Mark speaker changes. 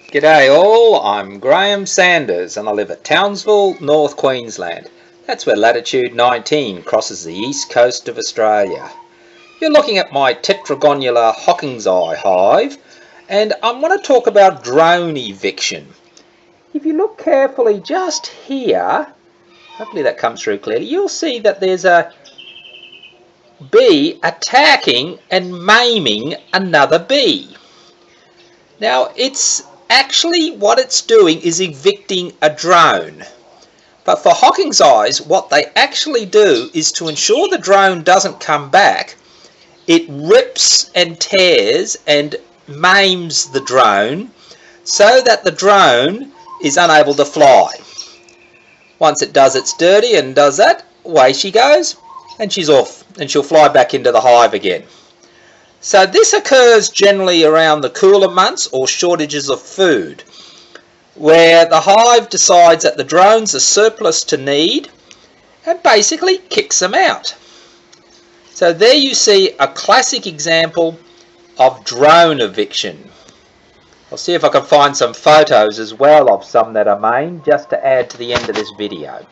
Speaker 1: G'day all, I'm Graham Sanders and I live at Townsville, North Queensland. That's where latitude 19 crosses the east coast of Australia. You're looking at my tetragonula Hocking's eye hive, and I want to talk about drone eviction. If you look carefully just here, hopefully that comes through clearly, you'll see that there's a bee attacking and maiming another bee. Now it's actually what it's doing is evicting a drone. But for Hocking's eyes, what they actually do is to ensure the drone doesn't come back, it rips and tears and maims the drone so that the drone is unable to fly. Once it does its dirty and does that, away she goes and she's off and she'll fly back into the hive again. So this occurs generally around the cooler months or shortages of food, where the hive decides that the drones are surplus to need and basically kicks them out. So there you see a classic example of drone eviction. I'll see if I can find some photos as well of some that are maimed just to add to the end of this video.